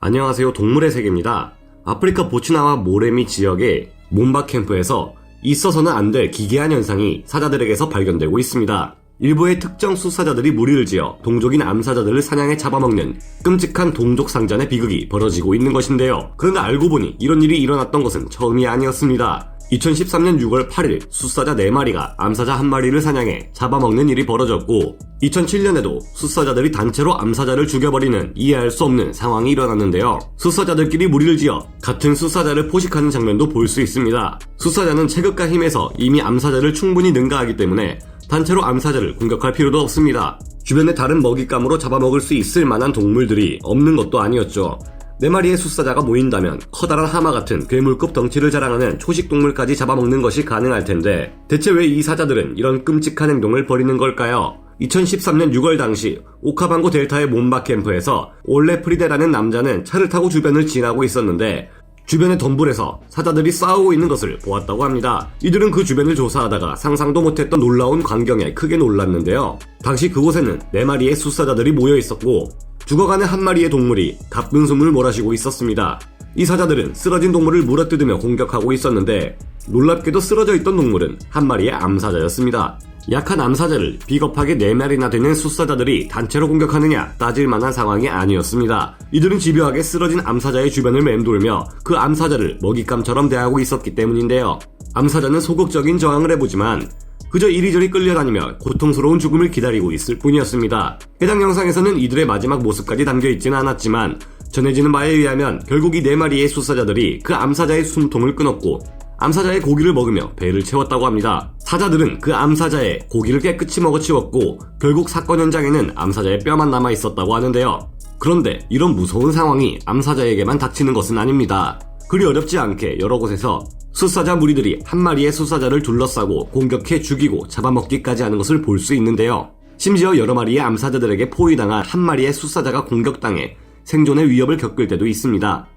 안녕하세요. 동물의 세계입니다. 아프리카 보츠나와 모레미 지역의 몬바 캠프에서 있어서는 안 될 기괴한 현상이 사자들에게서 발견되고 있습니다. 일부의 특정 숫사자들이 무리를 지어 동족인 암사자들을 사냥해 잡아먹는 끔찍한 동족 상잔의 비극이 벌어지고 있는 것인데요. 그런데 알고 보니 이런 일이 일어났던 것은 처음이 아니었습니다. 2013년 6월 8일 숫사자 4마리가 암사자 1마리를 사냥해 잡아먹는 일이 벌어졌고 2007년에도 숫사자들이 단체로 암사자를 죽여버리는 이해할 수 없는 상황이 일어났는데요. 숫사자들끼리 무리를 지어 같은 숫사자를 포식하는 장면도 볼 수 있습니다. 숫사자는 체급과 힘에서 이미 암사자를 충분히 능가하기 때문에 단체로 암사자를 공격할 필요도 없습니다. 주변에 다른 먹잇감으로 잡아먹을 수 있을 만한 동물들이 없는 것도 아니었죠. 4마리의 숫사자가 모인다면 커다란 하마 같은 괴물급 덩치를 자랑하는 초식동물까지 잡아먹는 것이 가능할 텐데 대체 왜 이 사자들은 이런 끔찍한 행동을 벌이는 걸까요? 2013년 6월 당시 오카방고 델타의 몬바 캠프에서 올레 프리데라는 남자는 차를 타고 주변을 지나고 있었는데 주변의 덤불에서 사자들이 싸우고 있는 것을 보았다고 합니다. 이들은 그 주변을 조사하다가 상상도 못했던 놀라운 광경에 크게 놀랐는데요. 당시 그곳에는 4마리의 숫사자들이 모여 있었고 죽어가는 1마리의 동물이 가쁜 숨을 몰아쉬고 있었습니다. 이 사자들은 쓰러진 동물을 물어뜯으며 공격하고 있었는데 놀랍게도 쓰러져 있던 동물은 1마리의 암사자였습니다. 약한 암사자를 비겁하게 4마리나 되는 숫사자들이 단체로 공격하느냐 따질 만한 상황이 아니었습니다. 이들은 집요하게 쓰러진 암사자의 주변을 맴돌며 그 암사자를 먹잇감처럼 대하고 있었기 때문인데요. 암사자는 소극적인 저항을 해보지만 그저 이리저리 끌려다니며 고통스러운 죽음을 기다리고 있을 뿐이었습니다. 해당 영상에서는 이들의 마지막 모습까지 담겨있지는 않았지만 전해지는 바에 의하면 결국 이 4마리의 숫사자들이 그 암사자의 숨통을 끊었고 암사자의 고기를 먹으며 배를 채웠다고 합니다. 사자들은 그 암사자의 고기를 깨끗이 먹어치웠고 결국 사건 현장에는 암사자의 뼈만 남아있었다고 하는데요. 그런데 이런 무서운 상황이 암사자에게만 닥치는 것은 아닙니다. 그리 어렵지 않게 여러 곳에서 숫사자 무리들이 1마리의 숫사자를 둘러싸고 공격해 죽이고 잡아먹기까지 하는 것을 볼 수 있는데요. 심지어 여러 마리의 암사자들에게 포위당한 1마리의 숫사자가 공격당해 생존의 위협을 겪을 때도 있습니다.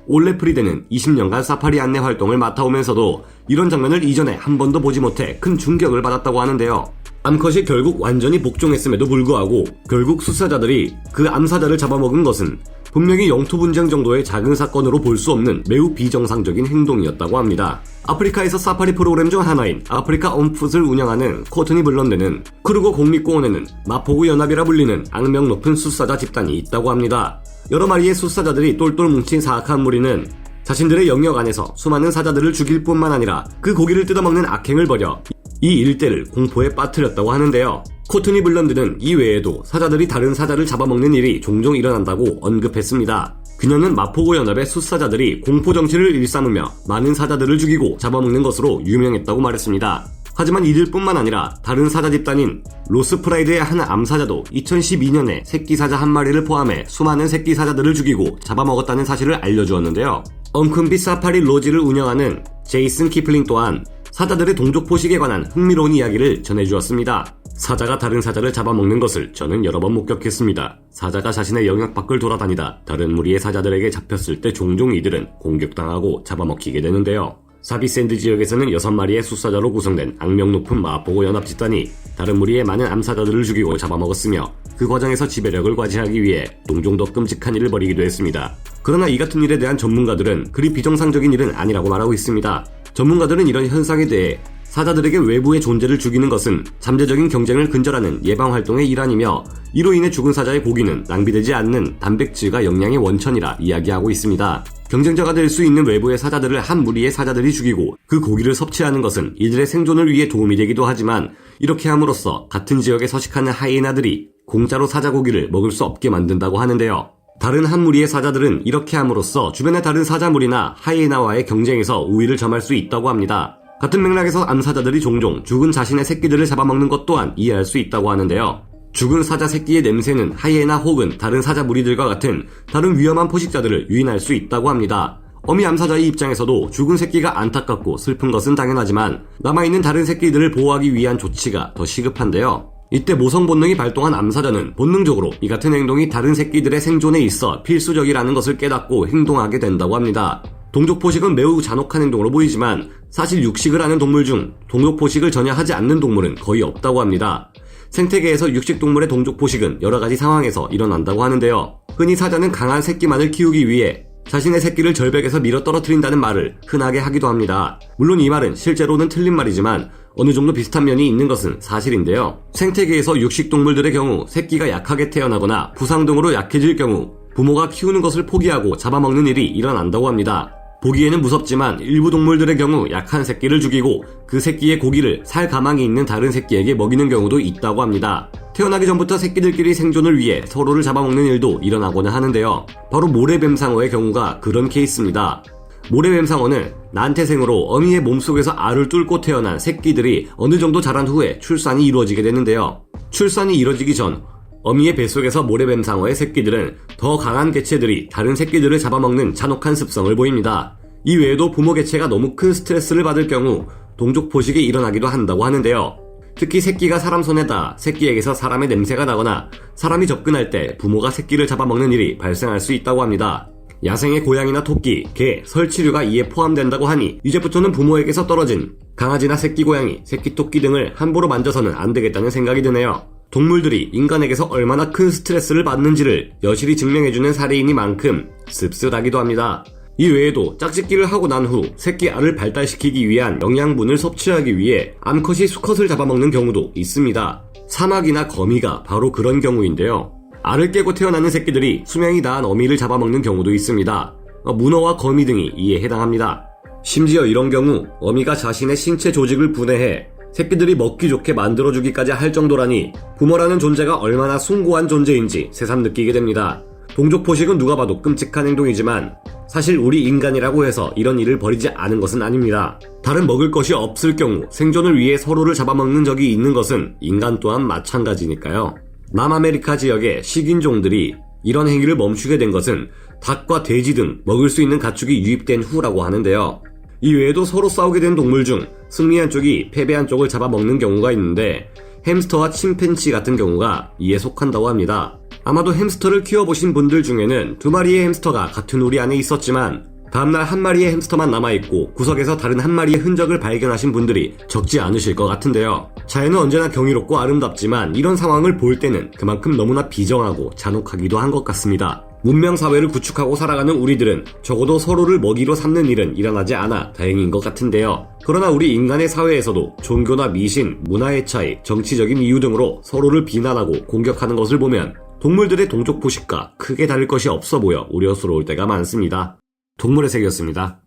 올레 프리데는 20년간 사파리 안내 활동을 맡아오면서도 이런 장면을 이전에 한 번도 보지 못해 큰 충격을 받았다고 하는데요. 암컷이 결국 완전히 복종했음에도 불구하고 결국 숫사자들이 그 암사자를 잡아먹은 것은 분명히 영토 분쟁 정도의 작은 사건으로 볼 수 없는 매우 비정상적인 행동이었다고 합니다. 아프리카에서 사파리 프로그램 중 하나인 아프리카 온풋을 운영하는 코트니 블런드는 크루거 국립공원에는 마포구 연합이라 불리는 악명 높은 숫사자 집단이 있다고 합니다. 여러 마리의 숫사자들이 똘똘 뭉친 사악한 무리는 자신들의 영역 안에서 수많은 사자들을 죽일 뿐만 아니라 그 고기를 뜯어먹는 악행을 벌여 이 일대를 공포에 빠뜨렸다고 하는데요. 코트니 블런드는 이 외에도 사자들이 다른 사자를 잡아먹는 일이 종종 일어난다고 언급했습니다. 그녀는 마포구 연합의 숫사자들이 공포정치를 일삼으며 많은 사자들을 죽이고 잡아먹는 것으로 유명했다고 말했습니다. 하지만 이들뿐만 아니라 다른 사자 집단인 로스프라이드의 한 암사자도 2012년에 새끼 사자 1마리를 포함해 수많은 새끼 사자들을 죽이고 잡아먹었다는 사실을 알려주었는데요. 엉큼빛 사파리 로지를 운영하는 제이슨 키플링 또한 사자들의 동족 포식에 관한 흥미로운 이야기를 전해주었습니다. 사자가 다른 사자를 잡아먹는 것을 저는 여러 번 목격했습니다. 사자가 자신의 영역 밖을 돌아다니다 다른 무리의 사자들에게 잡혔을 때 종종 이들은 공격당하고 잡아먹히게 되는데요. 사비샌드 지역에서는 6마리의 숫사자로 구성된 악명 높은 마포구 연합 집단이 다른 무리의 많은 암사자들을 죽이고 잡아먹었으며 그 과정에서 지배력을 과시하기 위해 종종 더 끔찍한 일을 벌이기도 했습니다. 그러나 이 같은 일에 대한 전문가들은 그리 비정상적인 일은 아니라고 말하고 있습니다. 전문가들은 이런 현상에 대해 사자들에게 외부의 존재를 죽이는 것은 잠재적인 경쟁을 근절하는 예방활동의 일환이며 이로 인해 죽은 사자의 고기는 낭비되지 않는 단백질과 영양의 원천이라 이야기하고 있습니다. 경쟁자가 될 수 있는 외부의 사자들을 한 무리의 사자들이 죽이고 그 고기를 섭취하는 것은 이들의 생존을 위해 도움이 되기도 하지만 이렇게 함으로써 같은 지역에 서식하는 하이에나들이 공짜로 사자 고기를 먹을 수 없게 만든다고 하는데요. 다른 한 무리의 사자들은 이렇게 함으로써 주변의 다른 사자무리나 하이에나와의 경쟁에서 우위를 점할 수 있다고 합니다. 같은 맥락에서 암사자들이 종종 죽은 자신의 새끼들을 잡아먹는 것 또한 이해할 수 있다고 하는데요. 죽은 사자 새끼의 냄새는 하이에나 혹은 다른 사자 무리들과 같은 다른 위험한 포식자들을 유인할 수 있다고 합니다. 어미 암사자의 입장에서도 죽은 새끼가 안타깝고 슬픈 것은 당연하지만 남아있는 다른 새끼들을 보호하기 위한 조치가 더 시급한데요. 이때 모성 본능이 발동한 암사자는 본능적으로 이 같은 행동이 다른 새끼들의 생존에 있어 필수적이라는 것을 깨닫고 행동하게 된다고 합니다. 동족 포식은 매우 잔혹한 행동으로 보이지만 사실 육식을 하는 동물 중 동족 포식을 전혀 하지 않는 동물은 거의 없다고 합니다. 생태계에서 육식동물의 동족 포식은 여러가지 상황에서 일어난다고 하는데요. 흔히 사자는 강한 새끼만을 키우기 위해 자신의 새끼를 절벽에서 밀어 떨어뜨린다는 말을 흔하게 하기도 합니다. 물론 이 말은 실제로는 틀린 말이지만 어느 정도 비슷한 면이 있는 것은 사실인데요. 생태계에서 육식동물들의 경우 새끼가 약하게 태어나거나 부상 등으로 약해질 경우 부모가 키우는 것을 포기하고 잡아먹는 일이 일어난다고 합니다. 보기에는 무섭지만 일부 동물들의 경우 약한 새끼를 죽이고 그 새끼의 고기를 살 가망이 있는 다른 새끼에게 먹이는 경우도 있다고 합니다. 태어나기 전부터 새끼들끼리 생존을 위해 서로를 잡아먹는 일도 일어나고는 하는데요. 바로 모래뱀상어의 경우가 그런 케이스입니다. 모래뱀상어는 난태생으로 어미의 몸속에서 알을 뚫고 태어난 새끼들이 어느 정도 자란 후에 출산이 이루어지게 되는데요. 출산이 이루어지기 전 어미의 뱃속에서 모래뱀상어의 새끼들은 더 강한 개체들이 다른 새끼들을 잡아먹는 잔혹한 습성을 보입니다. 이 외에도 부모 개체가 너무 큰 스트레스를 받을 경우 동족 포식이 일어나기도 한다고 하는데요. 특히 새끼가 사람 손에 닿아 새끼에게서 사람의 냄새가 나거나 사람이 접근할 때 부모가 새끼를 잡아먹는 일이 발생할 수 있다고 합니다. 야생의 고양이나 토끼, 개, 설치류가 이에 포함된다고 하니 이제부터는 부모에게서 떨어진 강아지나 새끼 고양이, 새끼 토끼 등을 함부로 만져서는 안 되겠다는 생각이 드네요. 동물들이 인간에게서 얼마나 큰 스트레스를 받는지를 여실히 증명해주는 사례이니만큼 씁쓸하기도 합니다. 이 외에도 짝짓기를 하고 난 후 새끼 알을 발달시키기 위한 영양분을 섭취하기 위해 암컷이 수컷을 잡아먹는 경우도 있습니다. 사마귀나 거미가 바로 그런 경우인데요. 알을 깨고 태어나는 새끼들이 수명이 다한 어미를 잡아먹는 경우도 있습니다. 문어와 거미 등이 이에 해당합니다. 심지어 이런 경우 어미가 자신의 신체 조직을 분해해 새끼들이 먹기 좋게 만들어주기까지 할 정도라니 부모라는 존재가 얼마나 숭고한 존재인지 새삼 느끼게 됩니다. 동족 포식은 누가 봐도 끔찍한 행동이지만 사실 우리 인간이라고 해서 이런 일을 벌이지 않은 것은 아닙니다. 다른 먹을 것이 없을 경우 생존을 위해 서로를 잡아먹는 적이 있는 것은 인간 또한 마찬가지니까요. 남아메리카 지역의 식인종들이 이런 행위를 멈추게 된 것은 닭과 돼지 등 먹을 수 있는 가축이 유입된 후라고 하는데요. 이 외에도 서로 싸우게 된 동물 중 승리한 쪽이 패배한 쪽을 잡아먹는 경우가 있는데 햄스터와 침팬치 같은 경우가 이에 속한다고 합니다. 아마도 햄스터를 키워보신 분들 중에는 두 마리의 햄스터가 같은 우리 안에 있었지만 다음날 한 마리의 햄스터만 남아있고 구석에서 다른 한 마리의 흔적을 발견하신 분들이 적지 않으실 것 같은데요. 자연은 언제나 경이롭고 아름답지만 이런 상황을 볼 때는 그만큼 너무나 비정하고 잔혹하기도 한 것 같습니다. 문명사회를 구축하고 살아가는 우리들은 적어도 서로를 먹이로 삼는 일은 일어나지 않아 다행인 것 같은데요. 그러나 우리 인간의 사회에서도 종교나 미신, 문화의 차이, 정치적인 이유 등으로 서로를 비난하고 공격하는 것을 보면 동물들의 동족 포식과 크게 다를 것이 없어 보여 우려스러울 때가 많습니다. 동물의 세계였습니다.